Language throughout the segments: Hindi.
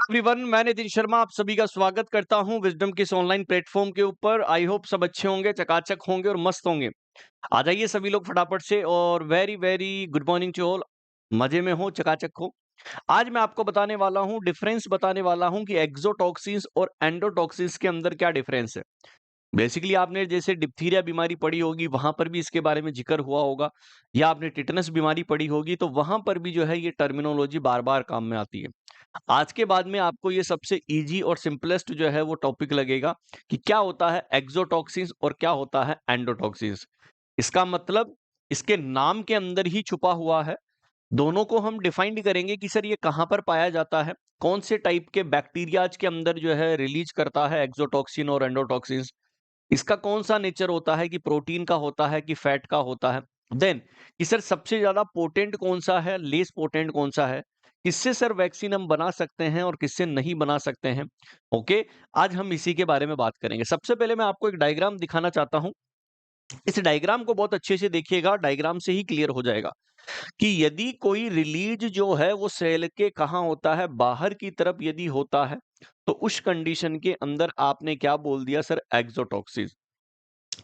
एवरीवन, मैं नितिन शर्मा आप सभी का स्वागत करता हूं विजडम के इस ऑनलाइन प्लेटफॉर्म के ऊपर। आई होप सब अच्छे होंगे, चकाचक होंगे और मस्त होंगे। आ जाइए सभी लोग फटाफट से और very very good morning to all. मजे में हो, चकाचक हो। आज मैं आपको बताने वाला हूं, डिफरेंस बताने वाला हूं कि एक्सोटॉक्सिन्स और एंडोटॉक्सिन्स के अंदर क्या डिफरेंस है। बेसिकली आपने जैसे डिप्थीरिया बीमारी पढ़ी होगी, वहां पर भी इसके बारे में जिक्र हुआ होगा, या आपने टिटनस बीमारी पढ़ी होगी तो वहां पर भी जो है ये टर्मिनोलॉजी बार बार काम में आती है। आज के बाद में आपको ये सबसे इजी और सिंपलेस्ट जो है वो टॉपिक लगेगा कि क्या होता है एक्सोटॉक्सिन्स और क्या होता है एंडोटॉक्सिन्स। इसका मतलब इसके नाम के अंदर ही छुपा हुआ है। दोनों को हम डिफाइन करेंगे कि सर ये कहां पर पाया जाता है, कौन से टाइप के बैक्टीरियाज के अंदर जो है रिलीज करता है एक्सोटॉक्सिन और एंडोटॉक्सिन्स। इसका कौन सा नेचर होता है कि प्रोटीन का होता है कि फैट का होता है। देन कि सर सबसे ज्यादा पोटेंट कौन सा है, लेस पोटेंट कौन सा है, किससे सर वैक्सीन हम बना सकते हैं और किससे नहीं बना सकते हैं। ओके, आज हम इसी के बारे में बात करेंगे। सबसे पहले मैं आपको एक डायग्राम दिखाना चाहता हूं। इस डायग्राम को बहुत अच्छे से देखिएगा, डायग्राम से ही क्लियर हो जाएगा कि यदि कोई रिलीज जो है वो सेल के कहाँ होता है, बाहर की तरफ यदि होता है, तो उस कंडीशन के अंदर आपने क्या बोल दिया सर, एक्सोटॉक्सिस।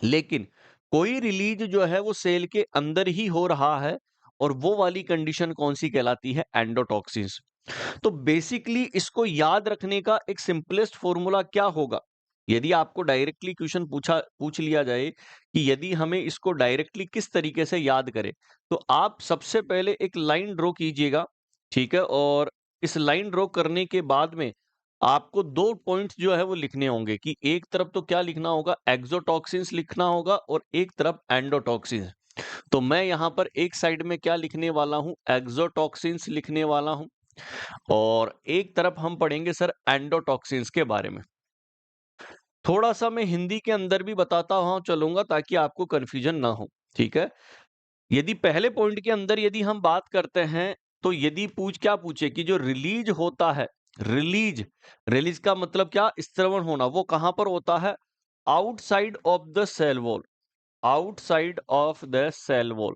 लेकिन कोई रिलीज जो है वो सेल के अंदर ही हो रहा है, और वो वाली कंडीशन कौन सी कहलाती है, एंडोटॉक्सिन्स। तो बेसिकली इसको याद रखने का एक सिंपलेस्ट फॉर्मूला क्या होगा। यदि आपको डायरेक्टली क्वेश्चन पूछ लिया जाए कि यदि हमें इसको डायरेक्टली किस तरीके से याद करें, तो आप सबसे पहले एक लाइन ड्रॉ कीजिएगा। ठीक है, और इस लाइन ड्रॉ करने के बाद में आपको दो पॉइंट्स जो है वो लिखने होंगे कि एक तरफ तो क्या लिखना होगा, एक्सोटॉक्सिन्स लिखना होगा, और एक तरफ एंडोटॉक्सिन्स। तो मैं यहां पर एक साइड में क्या लिखने वाला हूं, एक्सोटॉक्सिन्स लिखने वाला हूं, और एक तरफ हम पढ़ेंगे सर एंडोटॉक्सिन्स के बारे में। थोड़ा सा मैं हिंदी के अंदर भी बताता हुआ चलूंगा ताकि आपको कंफ्यूजन ना हो। ठीक है, यदि पहले पॉइंट के अंदर यदि हम बात करते हैं, तो यदि क्या पूछे कि जो रिलीज होता है, रिलीज रिलीज का मतलब क्या, स्त्रवण होना, वो कहां पर होता है, outside of the cell wall. Outside of the cell wall,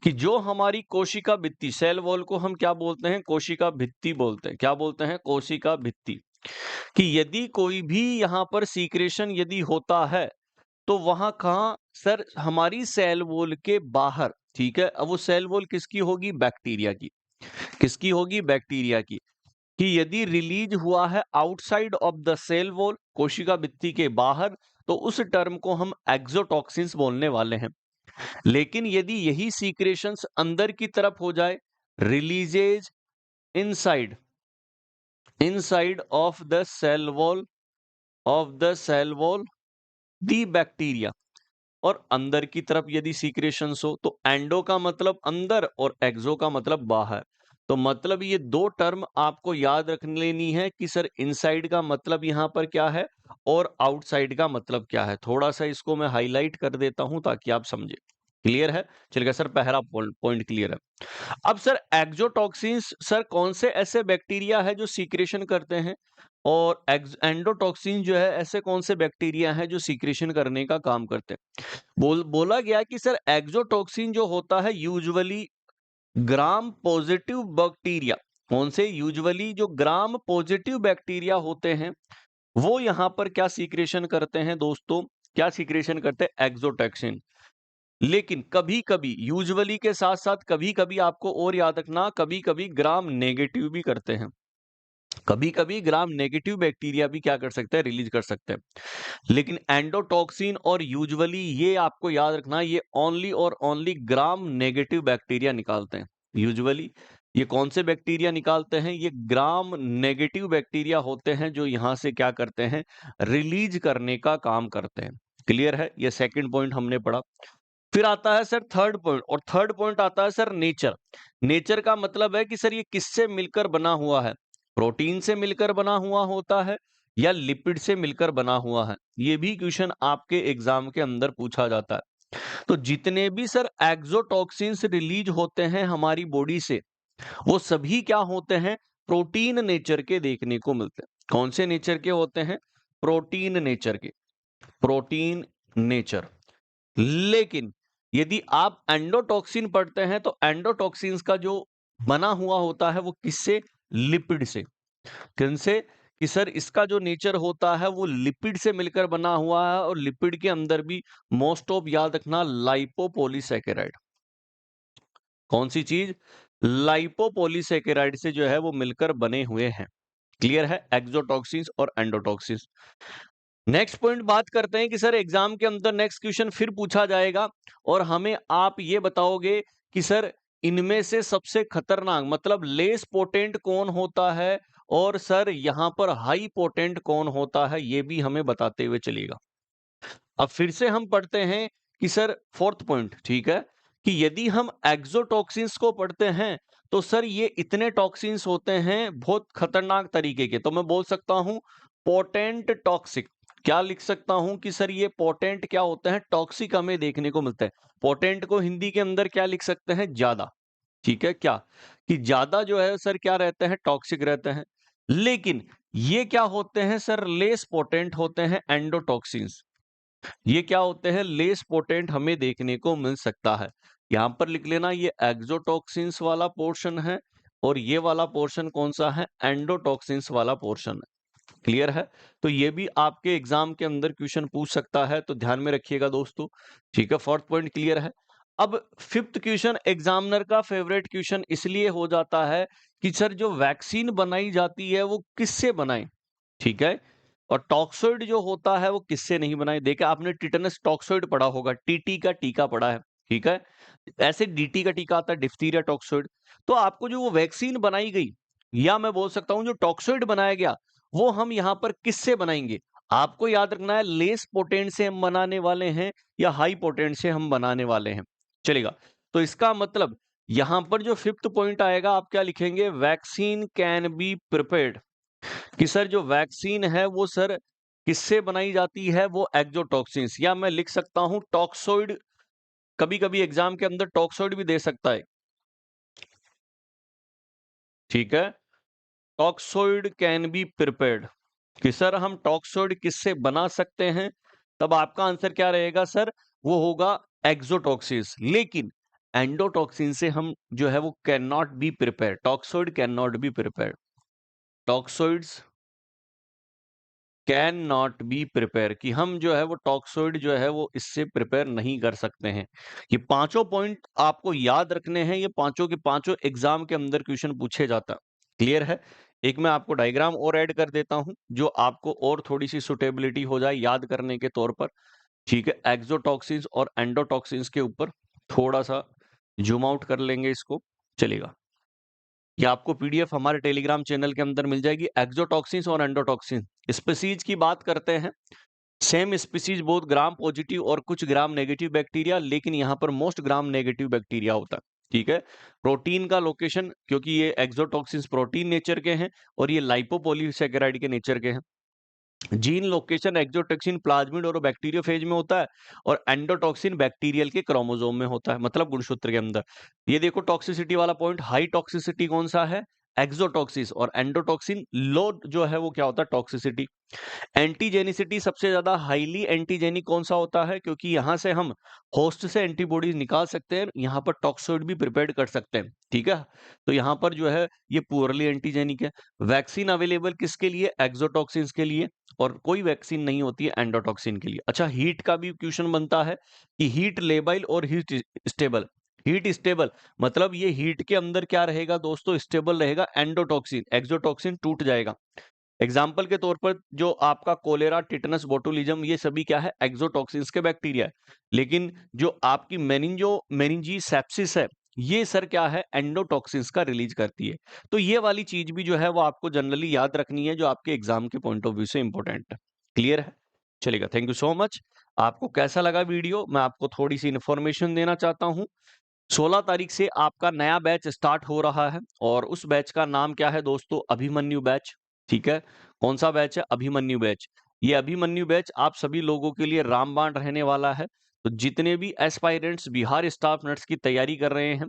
कि जो हमारी कोशिका भित्ति, सेल वॉल को हम क्या बोलते हैं, कोशिका भित्ति बोलते हैं। क्या बोलते हैं, कोशिका भित्ति। कि यदि कोई भी यहाँ पर सीक्रेशन यदि होता है, तो वहां कहा सर, हमारी सेल वॉल के बाहर। ठीक है, अब वो सेल वॉल किसकी होगी, बैक्टीरिया की। किसकी होगी, बैक्टीरिया की। कि यदि रिलीज हुआ है outside of the cell wall, कोशिका भित्ति के बाहर, तो उस टर्म को हम एक्सोटॉक्सिन्स बोलने वाले हैं। लेकिन यदि यही सीक्रेशंस अंदर की तरफ हो जाए, releases inside, inside of the cell wall, of the cell wall the bacteria, और अंदर की तरफ यदि सीक्रेशंस हो, तो एंडो का मतलब अंदर और एक्सो का मतलब बाहर। तो मतलब ये दो टर्म आपको याद रख लेनी है कि सर इनसाइड का मतलब यहां पर क्या है और आउटसाइड का मतलब क्या है। थोड़ा सा इसको मैं हाईलाइट कर देता हूं ताकि आप समझे। क्लियर है, चलिए सर, पहला पॉइंट क्लियर है। अब सर एक्सोटॉक्सिन्स, सर कौन से ऐसे बैक्टीरिया है जो सीक्रेशन करते हैं, और एंडोटॉक्सिन जो है ऐसे कौन से बैक्टीरिया हैं जो सीक्रेशन करने का काम करते हैं। बोला गया कि सर एक्सोटॉक्सिन जो होता है यूजुअली ग्राम पॉजिटिव बैक्टीरिया, कौन से, यूजुअली जो ग्राम पॉजिटिव बैक्टीरिया होते हैं, वो यहां पर क्या सीक्रेशन करते हैं दोस्तों, क्या सीक्रेशन करते हैं, एक्सोटॉक्सिन। लेकिन कभी कभी, यूजुअली के साथ साथ कभी कभी आपको और याद रखना, कभी कभी ग्राम नेगेटिव भी करते हैं। कभी कभी ग्राम नेगेटिव बैक्टीरिया भी क्या कर सकते हैं, रिलीज कर सकते हैं। लेकिन एंडोटॉक्सिन और यूजुअली, ये आपको याद रखना, ये ओनली और ओनली ग्राम नेगेटिव बैक्टीरिया निकालते हैं। यूजुअली ये कौन से बैक्टीरिया निकालते हैं, ये ग्राम नेगेटिव बैक्टीरिया होते हैं जो यहां से क्या करते हैं, रिलीज करने का काम करते हैं। क्लियर है, ये सेकंड पॉइंट हमने पढ़ा। फिर आता है सर थर्ड पॉइंट, और थर्ड पॉइंट आता है सर नेचर। नेचर का मतलब है कि सर ये किससे मिलकर बना हुआ है, प्रोटीन से मिलकर बना हुआ होता है या लिपिड से मिलकर बना हुआ है। ये भी क्वेश्चन आपके एग्जाम के अंदर पूछा जाता है। तो जितने भी सर एक्सोटॉक्सिन्स रिलीज होते हैं हमारी बॉडी से, वो सभी क्या होते हैं, प्रोटीन नेचर के देखने को मिलते हैं। कौन से नेचर के होते हैं, प्रोटीन नेचर के, प्रोटीन नेचर। लेकिन यदि आप एंडोटॉक्सिन पढ़ते हैं, तो एंडोटॉक्सिन्स का जो बना हुआ होता है वो किससे, लिपिड से। किनसे? कि सर इसका जो नेचर होता है वो लिपिड से मिलकर बना हुआ है और लिपिड के अंदर भी मोस्ट ऑफ याद रखना लाइपोपॉलीसैकेराइड। कौन सी चीज? लाइपोपॉलीसैकेराइड से जो है वो मिलकर बने हुए हैं। क्लियर है? एक्सोटॉक्सिन्स और एंडोटॉक्सिन्स। नेक्स्ट पॉइंट बात करते हैं कि सर एग्जाम के अंदर नेक्स्ट क्वेश्चन फिर पूछा जाएगा और हमें आप ये बताओगे कि सर इनमें से सबसे खतरनाक मतलब लेस पोटेंट कौन होता है और सर यहां पर हाई पोटेंट कौन होता है, ये भी हमें बताते हुए चलिएगा। अब फिर से हम पढ़ते हैं कि सर फोर्थ पॉइंट, ठीक है, कि यदि हम एक्सोटॉक्सिन्स को पढ़ते हैं तो सर ये इतने टॉक्सिन्स होते हैं बहुत खतरनाक तरीके के, तो मैं बोल सकता हूं पोटेंट टॉक्सिक। क्या लिख सकता हूं कि सर ये पोटेंट क्या होते हैं? टॉक्सिक हमें देखने को मिलता है। पोटेंट को हिंदी के अंदर क्या लिख सकते हैं? ज्यादा। ठीक है, क्या कि ज्यादा जो है सर क्या रहते हैं? टॉक्सिक रहते हैं। लेकिन ये क्या होते हैं सर? लेस पोटेंट होते हैं, एंडोटॉक्सिन्स। ये क्या होते हैं? लेस पोटेंट हमें देखने को मिल सकता है। यहां पर लिख लेना, ये एक्सोटॉक्सिन्स वाला पोर्शन है और ये वाला पोर्शन कौन सा है? एंडोटॉक्सिन्स वाला पोर्शन है। क्लियर है? तो ये भी आपके एग्जाम के अंदर क्वेश्चन पूछ सकता है, तो ध्यान में रखिएगा दोस्तों। ठीक है, फोर्थ पॉइंट क्लियर है। अब फिफ्थ क्वेश्चन एग्जामिनर का फेवरेट क्वेश्चन इसलिए हो जाता है कि सर जो वैक्सीन बनाई जाती है वो किससे बनाए? ठीक है, और टॉक्सोइड जो होता है वो किससे नहीं बनाए? देखा आपने टिटेनस टॉक्सोइड पढ़ा होगा, टीटी का टीका पढ़ा है। ठीक है, ऐसे डीटी का टीका आता है, डिप्थीरिया टॉक्सोइड। तो आपको जो वो वैक्सीन बनाई गई या मैं बोल सकता हूं जो टॉक्सोइड बनाया गया वो हम यहां पर किससे बनाएंगे? आपको याद रखना है लेस पोटेंट से हम बनाने वाले हैं या हाई पोटेंट से हम बनाने वाले हैं। चलेगा, तो इसका मतलब यहां पर जो फिफ्थ पॉइंट आएगा आप क्या लिखेंगे? Vaccine can be prepared. कि सर जो वैक्सीन है वो सर किससे बनाई जाती है? वो एक्सोटॉक्सिन्स, या मैं लिख सकता हूं टॉक्सोइड। कभी कभी एग्जाम के अंदर टॉक्सोइड भी दे सकता है। ठीक है, टॉक्सोइड कैन बी प्रिपेयर्ड, कि सर हम टॉक्सोइड किससे बना सकते हैं? तब आपका आंसर क्या रहेगा सर? वो होगा एक्सोटॉक्सिन्स। लेकिन एंडोटॉक्सिन से हम जो है वो can not be prepare, toxoid can not be prepare, toxoids can not be prepare, कि हम जो है वो टॉक्सोइड जो है वो इससे प्रिपेयर नहीं कर सकते हैं। ये पांचों पॉइंट आपको याद रखने हैं, ये पांचों के पांचों एग्जाम के अंदर क्वेश्चन पूछे जाता। क्लियर है? एक मैं आपको डायग्राम और ऐड कर देता हूं जो आपको और थोड़ी सी सुटेबिलिटी हो जाए याद करने के तौर पर। ठीक है, एक्सोटॉक्सिन्स और एंडोटॉक्सिन्स के ऊपर थोड़ा सा जूम आउट कर लेंगे इसको। चलेगा, ये आपको पीडीएफ हमारे टेलीग्राम चैनल के अंदर मिल जाएगी। एक्सोटॉक्सिन्स और एंडोटॉक्सिन स्पीसीज की बात करते हैं। Same species both gram positive और कुछ ग्राम नेगेटिव बैक्टीरिया, लेकिन यहाँ पर मोस्ट ग्राम नेगेटिव बैक्टीरिया होता है। ठीक है, प्रोटीन का लोकेशन, क्योंकि ये एक्सोटॉक्सिन्स प्रोटीन नेचर के हैं और ये लाइपोपॉलीसैकेराइड के नेचर के हैं। जीन लोकेशन एक्सोटॉक्सिन प्लाज्मिड और बैक्टीरियोफेज में होता है और एंडोटॉक्सिन बैक्टीरियल के क्रोमोसोम में होता है, मतलब गुणसूत्र के अंदर। ये देखो टॉक्सिसिटी वाला पॉइंट, हाई टॉक्सिसिटी कौन सा है? एक्सोटॉक्सिस, और एंडोटॉक्सिन लो जो है वो क्या होता है? टॉक्सिसिटी। एंटीजेनिसिटी सबसे ज्यादा हाईली एंटीजेनिक कौन सा होता है? क्योंकि यहां से हम होस्ट से एंटीबॉडीज निकाल सकते हैं, यहां पर टॉक्सोइड भी प्रिपेयर कर सकते हैं। ठीक है, तो यहां पर जो है ये पुअरली एंटीजेनिक है। वैक्सीन अवेलेबल किसके लिए? एक्सोटॉक्सिन्स के लिए, और कोई वैक्सीन नहीं होती है एंडोटॉक्सिन के लिए। अच्छा, हीट का भी क्वेश्चन बनता है कि हीट लेबाइल और हीट स्टेबल। हीट स्टेबल मतलब ये हीट के अंदर क्या रहेगा दोस्तों? स्टेबल रहेगा एंडोटॉक्सिन, एक्सोटॉक्सिन टूट जाएगा। एग्जाम्पल के तौर पर जो आपका कोलेरा, टिटनस, बोटुलिज्म, ये सभी क्या है? एक्सोटॉक्सिन्स के बैक्टीरिया है। लेकिन जो आपकी मेनिंजी सेप्सिस है, ये सर क्या है? एंडोटॉक्सिन्स का रिलीज करती है। तो ये वाली चीज भी जो है वो आपको जनरली याद रखनी है, जो आपके एग्जाम के पॉइंट ऑफ व्यू से इंपॉर्टेंट है। क्लियर है? चलेगा, थैंक यू सो मच। आपको कैसा लगा वीडियो? मैं आपको थोड़ी सी इंफॉर्मेशन देना चाहता हूँ। 16 तारीख से आपका नया बैच स्टार्ट हो रहा है और उस बैच का नाम क्या है दोस्तों? अभिमन्यु बैच। ठीक है, कौन सा बैच है? अभिमन्यु बैच। ये अभिमन्यु बैच आप सभी लोगों के लिए रामबाण रहने वाला है। तो जितने भी एस्पायरेंट्स बिहार स्टाफ नर्स की तैयारी कर रहे हैं,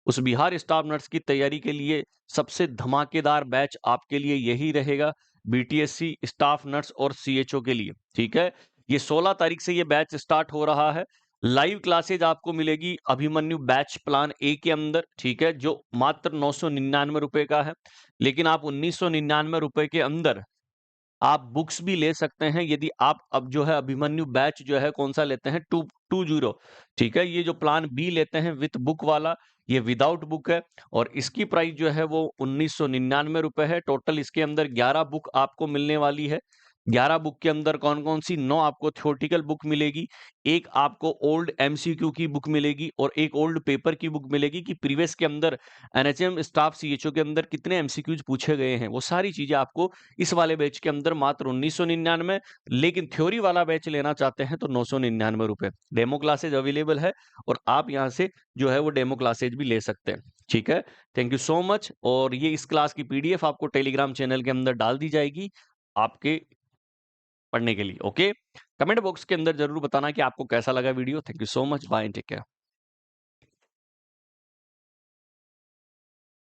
उस बिहार स्टाफ नर्स की तैयारी के लिए सबसे धमाकेदार बैच आपके लिए यही रहेगा, बीटीएससी स्टाफ नर्स और सीएचओ के लिए। ठीक है, ये 16 तारीख से ये बैच स्टार्ट हो रहा है। लाइव क्लासेज आपको मिलेगी अभिमन्यु बैच प्लान ए के अंदर, ठीक है, जो मात्र 999 रुपए का है। लेकिन आप 1999 रुपए के अंदर आप बुक्स भी ले सकते हैं यदि आप अब जो है अभिमन्यु बैच जो है कौन सा लेते हैं, 220, ठीक है। ये जो प्लान बी लेते हैं विथ बुक वाला, ये विदाउट बुक है और इसकी प्राइस जो है वो 1999 रुपए है। टोटल इसके अंदर 11 बुक आपको मिलने वाली है। 11 बुक के अंदर कौन कौन सी, 9 आपको थ्योरेटिकल बुक मिलेगी, एक आपको ओल्ड एमसीक्यू की बुक मिलेगी और एक ओल्ड पेपर की बुक मिलेगी कि प्रीवियस के अंदर एनएचएम स्टाफ सीएचओ के अंदर कितने एमसीक्यूज पूछे गए हैं। वो सारी चीजें आपको इस वाले बैच के अंदर मात्र 1999। लेकिन थ्योरी वाला बैच लेना चाहते हैं तो 999 रुपए। डेमो क्लासेज अवेलेबल है और आप यहाँ से जो है वो डेमो क्लासेज भी ले सकते हैं, ठीक है। Thank you so much. और ये इस क्लास की पीडीएफ आपको टेलीग्राम चैनल के अंदर डाल दी जाएगी आपके पढ़ने के लिए, ओके। कमेंट बॉक्स के अंदर जरूर बताना कि आपको कैसा लगा video. Thank you so much, bye, take care.